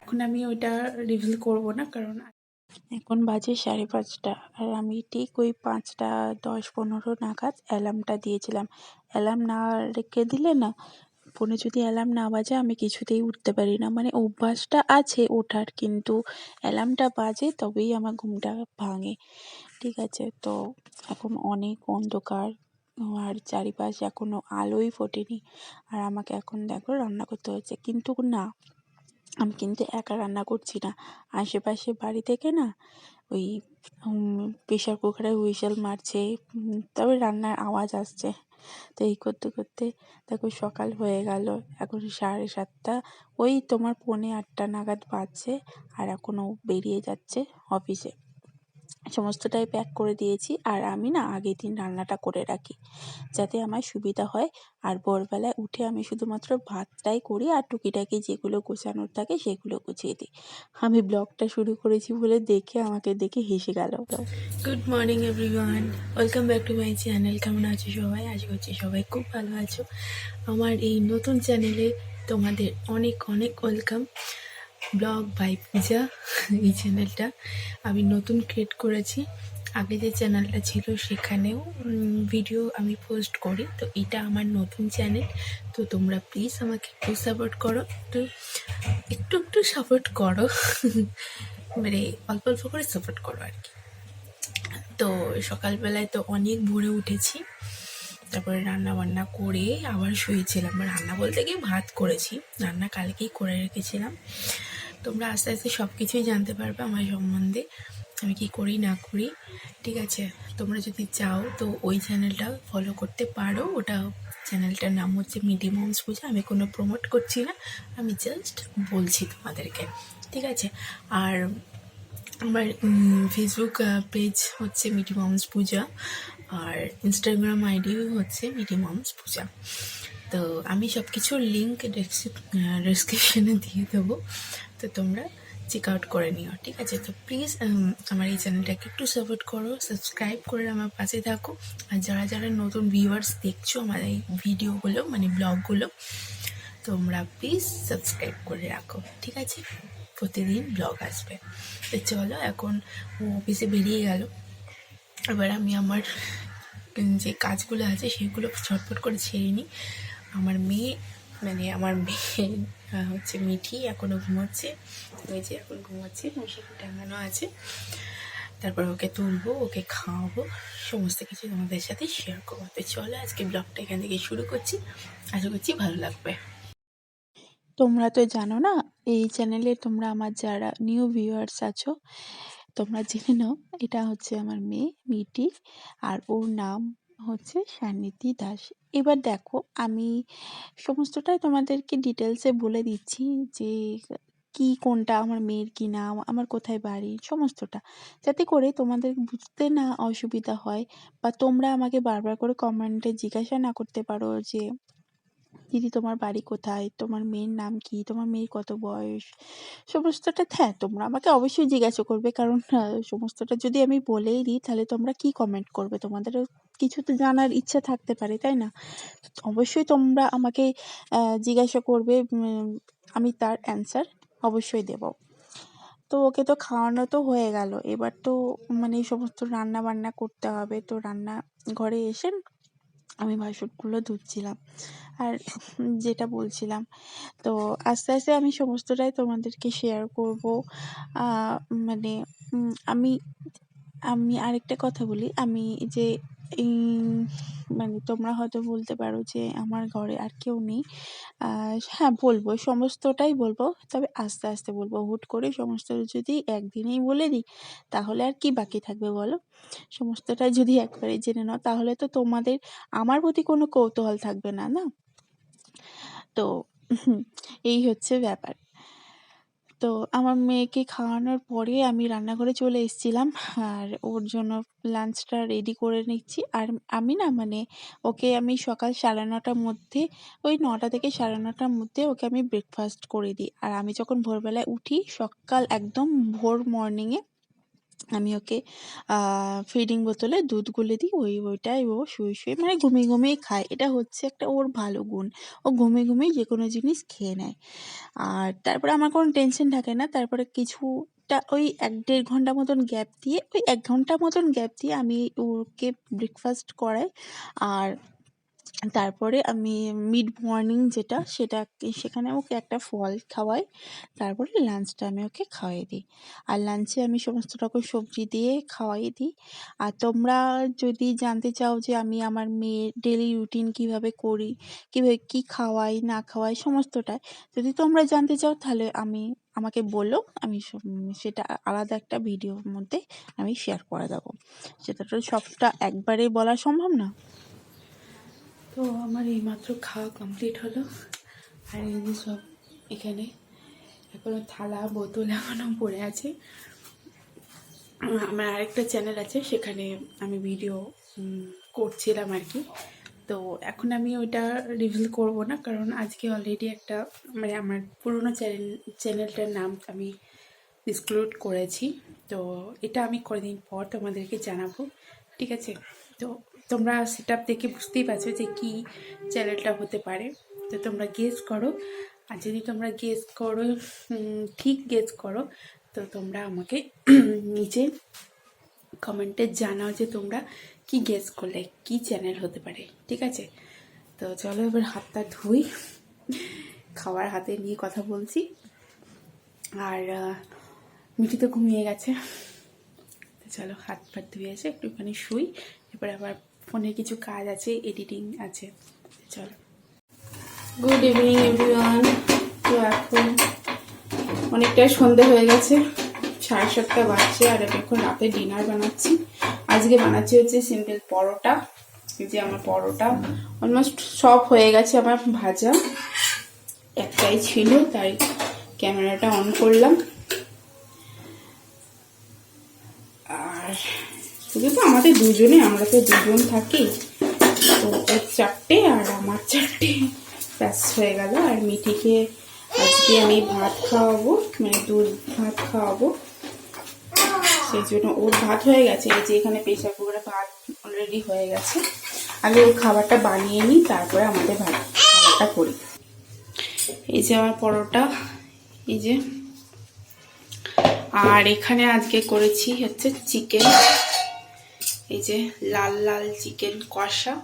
এখন আমি ওইটা রিভিল করব না, কারণ এখন বাজে 5:30 আর আমি ঠিক ওই 5:10-15 নাগাদ অ্যালার্মটা দিয়েছিলাম। অ্যালার্ম না রেখে দিলে না, ফোনে যদি অ্যালার্ম না বাজে আমি কিছুতেই উঠতে পারি না। মানে অভ্যাসটা আছে ওঠার, কিন্তু অ্যালার্মটা বাজে তবেই আমার ঘুমটা ভাঙে। ঠিক আছে, তো এখন অনেক অন্ধকার আর চারিপাশে এখনো আলোই ফোটেনি, আর আমাকে এখন দেখো রান্না করতে হচ্ছে। কিন্তু না, আমি কিন্তু একা রান্না করছি না, আশেপাশে বাড়ি থেকে না ওই প্রেশার কুকারে হুইসেল মারছে, তবে রান্নার আওয়াজ আসছে। তো এই করতে করতে দেখো সকাল হয়ে গেল, এখন 7:30, ওই তোমার 7:45 নাগাদ বাজছে, আর এখনও বেরিয়ে যাচ্ছে অফিসে। সমস্তটাই প্যাক করে দিয়েছি, আর আমি না আগের দিন রান্নাটা করে রাখি যাতে আমার সুবিধা হয়। আর ভোরবেলায় উঠে আমি শুধুমাত্র ভাতটাই করি, আর টুকিটাকি যেগুলো গোছানোর থাকে সেগুলো গুছিয়ে দিই। আমি ব্লগটা শুরু করেছি বলে আমাকে দেখে হেসে গেল। Good morning everyone, welcome back to my channel. কেমন আছো সবাই? আশা করছি সবাই খুব ভালো আছো। আমার এই নতুন চ্যানেলে তোমাদের অনেক অনেক ওয়েলকাম। ব্লগ বাই পূজা, এই চ্যানেলটা আমি নতুন ক্রিয়েট করেছি। আগে যে চ্যানেলটা ছিল সেখানেও ভিডিও আমি পোস্ট করি, তো এটা আমার নতুন চ্যানেল। তো তোমরা প্লিজ আমাকে একটু সাপোর্ট করো, একটু একটু সাপোর্ট করো মানে অল্প অল্প করে সাপোর্ট করো আর কি। তো সকালবেলায় তো অনেক ভোরে উঠেছি, তারপরে রান্না বান্না করে আবার শুয়েছিলাম। রান্না বলতে গিয়ে ভাত করেছি, রান্না কালকেই করে রেখেছিলাম। তোমরা আস্তে আস্তে সব কিছুই জানতে পারবে আমার সম্বন্ধে, আমি কি করি না করি। ঠিক আছে, তোমরা যদি চাও তো ওই চ্যানেলটা ফলো করতে পারো। ওটা চ্যানেলটার নাম হচ্ছে মিডি মমস পূজা। আমি কোনো প্রমোট করছি না, আমি জাস্ট বলছি তোমাদেরকে। ঠিক আছে, আর আমার ফেসবুক পেজ হচ্ছে মিডি মমস পূজা, আর ইনস্টাগ্রাম আইডিও হচ্ছে মিডি মমস পূজা। তো আমি সব কিছুর লিঙ্ক ডেসক্রিপশনে দিয়ে দেবো, তো তোমরা চেক আউট করে নিও। ঠিক আছে, তো প্লিজ আমার এই চ্যানেলটাকে একটু সাপোর্ট করো, সাবস্ক্রাইব করে আমার পাশে থাকো। আর যারা যারা নতুন ভিউয়ার্স দেখছো আমার এই ভিডিওগুলো মানে ব্লগগুলো, তোমরা প্লিজ সাবস্ক্রাইব করে রাখো। ঠিক আছে, প্রতিদিন ব্লগ আসবে। তো চলো, এখন ও অফিসে বেরিয়ে গেল, এবার আমি আমার যে কাজগুলো আছে সেগুলো ঝটপট করে ছেড়ে নিই। আমার মেয়ে হচ্ছে মিঠি এখনও ঘুমাচ্ছে, ওই যে এখন ঘুমাচ্ছে, মশারি টাঙানো আছে। তারপর ওকে তুলবো, ওকে খাওয়াবো, সমস্ত কিছু তোমাদের সাথে শেয়ার করবো। তো চলো, আজকে ব্লগটা এখান থেকে শুরু করছি, আশা করছি ভালো লাগবে। তোমরা তো জানো না, এই চ্যানেলে তোমরা আমার যারা নিউ ভিউয়ার্স আছো তোমরা জেনে নাও, এটা হচ্ছে আমার মেয়ে মিটি, আর ওর নাম হচ্ছে সান্বিতি দাস। এবার দেখো, আমি সমস্তটাই তোমাদেরকে ডিটেলসে বলে দিচ্ছি যে কি কোনটা আমার মেয়ের কি নাম, আমার কোথায় বাড়ি, সমস্তটা, যাতে করে তোমাদের বুঝতে না অসুবিধা হয়, বা তোমরা আমাকে বারবার করে কমেন্টে জিজ্ঞাসা না করতে পারো যে দিদি তোমার বাড়ি কোথায়, তোমার মেয়ের নাম কি, তোমার মেয়ের কত বয়স, সমস্তটা। হ্যাঁ, তোমরা আমাকে অবশ্যই জিজ্ঞাসা করবে, কারণ সমস্তটা যদি আমি বলেই দিই তাহলে তোমরা কি কমেন্ট করবে, তোমাদেরও কিছু তো জানার ইচ্ছা থাকতে পারে, তাই না? অবশ্যই তোমরা আমাকে জিজ্ঞাসা করবে, আমি তার অ্যান্সার অবশ্যই দেব। তো ওকে তো খাওয়ানো তো হয়ে গেল, এবার তো মানে সমস্ত রান্না বান্না করতে হবে। তো রান্না ঘরে এসে আমি বাসনগুলো ধুচ্ছিলাম, আর যেটা বলছিলাম, তো আস্তে আস্তে আমি সমস্তটাই তোমাদেরকে শেয়ার করব। মানে আমি আমি আরেকটা কথা বলি, আমি যে এই মানে তোমরা হয়তো বলতে পারো যে আমার ঘরে আর কেউ নেই। হ্যাঁ, বলবো, সমস্তটাই বলবো, তবে আস্তে আস্তে বলবো। হুট করে সমস্ত যদি একদিনেই বলে দিই তাহলে আর কি বাকি থাকবে বলো? সমস্তটাই যদি একবারে জেনে নাও তাহলে তো তোমাদের আমার প্রতি কোনো কৌতূহল থাকবে না, না? তো এই হচ্ছে ব্যাপার। তো আমার মেয়েকে খাওয়ানোর পরে আমি রান্নাঘরে চলে এসেছিলাম, আর ওর জন্য লাঞ্চটা রেডি করে নিচ্ছি। আর আমি না মানে ওকে আমি সকাল 9:30টার মধ্যে, ওই 9টা থেকে 9:30টার মধ্যে ওকে আমি ব্রেকফাস্ট করে দিই। আর আমি যখন ভোরবেলায় উঠি, সকাল একদম ভোর মর্নিংয়ে আমি ওকে ফিডিং বোতলে দুধ গুলে দিই, ওইটাই ও শুয়ে শুয়ে মানে ঘুমিয়ে ঘুমিয়ে খায়। এটা হচ্ছে একটা ওর ভালো গুণ। ও ঘুমিয়ে ঘুমিয়ে যে কোনো জিনিস খেয়ে নেয়। আর তারপরে আমার কোনো টেনশন থাকে না। তারপরে কিছুটা ওই ১-১.৫ ঘন্টা মতন গ্যাপ দিয়ে, ওই ১ ঘন্টা মতন গ্যাপ দিয়ে আমি ওকে ব্রেকফাস্ট করাই। আর তারপরে আমি মিড মর্নিং যেটা সেখানে ওকে একটা ফল খাওয়াই। তারপরে লাঞ্চটা আমি ওকে খাইয়ে দিই। আর লাঞ্চে আমি সমস্ত রকম সবজি দিয়ে খাওয়াই দিই। আর তোমরা যদি জানতে চাও যে আমি আমার মেয়ের ডেইলি রুটিন কিভাবে করি, কিভাবে কি খাওয়াই না খাওয়াই সমস্তটাই যদি তোমরা জানতে চাও তাহলে আমাকে বলো। আমি সেটা আলাদা একটা ভিডিওর মধ্যে আমি শেয়ার করে দেবো। সেটা তো সবটা একবারেই বলা সম্ভব না। তো আমার এইমাত্র খাওয়া কমপ্লিট হলো। আর এই যে সব এখানে এখনো থালা বোতল এখনো পড়ে আছে। আমার আরেকটা চ্যানেল আছে, সেখানে আমি ভিডিও করছিলাম আর কি। তো এখন আমি ওইটা রিভিল করব না, কারণ আজকে অলরেডি একটা মানে আমার পুরোনো চ্যানেলটার নাম আমি ডিসক্লোজ করেছি। তো এটা আমি কদিন পর তোমাদেরকে জানাবো, ঠিক আছে? তো তোমরা সেটআপ দেখে বুঝতেই পারছো যে কি চ্যানেলটা হতে পারে। তো তোমরা গেস করো, আর যদি তোমরা গেস করো, ঠিক গেস করো, তো তোমরা আমাকে নিচে কমেন্টে জানাও যে তোমরা কি গেস করলে কি চ্যানেল হতে পারে, ঠিক আছে? তো চলো এবার হাতটা ধুই, খাবার হাতে নিয়ে কথা বলছি। আর মিঠি তো ঘুমিয়ে গেছে। তো চলো হাত পাত ধুয়ে এসে একটুখানি শুই, এবার আবার ফোনে কিছু কাজ আছে, এডিটিং আছে। চলো, গুড ইভিনিং এভরিওয়ান। তো এখন অনেকটাই সন্ধে হয়ে গেছে, 7:30 বাজছে। আর আমি এখন রাতে ডিনার বানাচ্ছি। আজকে বানাচ্ছি হচ্ছে সিম্পল পরোটা। এই যে আমার পরোটা অলমোস্ট সব হয়ে গেছে, আমার ভাজা একটাই ছিল, তাই ক্যামেরাটা অন করলাম। আর শুধু তো আমাদের দুজনে, আমরা তো দুজন থাকি, তো ওর 4টে আর আমার 4টে, ব্যাস হয়ে গেল। আর মিঠিকে আজকে আমি ভাত খাওয়াবো, মানে দুধ ভাত খাওয়াবো, সেই জন্য ওর ভাত হয়ে গেছে। এই যে এখানে প্রেসার কুকারে ভাত অলরেডি হয়ে গেছে। আগে ওর খাবারটা বানিয়ে নিই, তারপরে আমাদের খাবারটা করি। এই যে আমার পরোটা, এই যে। আর এখানে আজকে করেছি হচ্ছে চিকেন, এই যে লাল লাল চিকেন কষা।